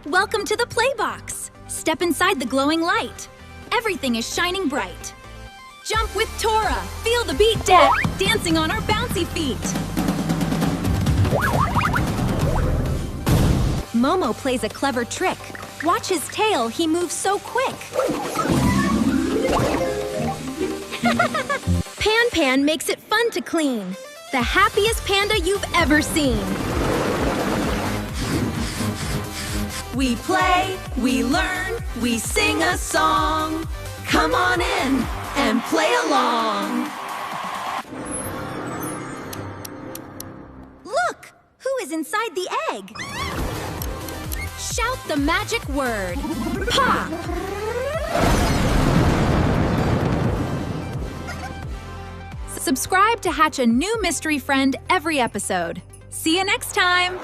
Welcome to the play box. Step inside the glowing light. Everything is shining bright. Jump with Tora. Feel the beat dancing on our bouncy feet. Momo plays a clever trick. Watch his tail, he moves so quick. Pan makes it fun to clean. The happiest panda you've ever seen. We play, we learn, we sing a song. Come on in and play along. Look! Who is inside the egg? Shout the magic word. Pop! Subscribe to hatch a new mystery friend every episode. See you next time!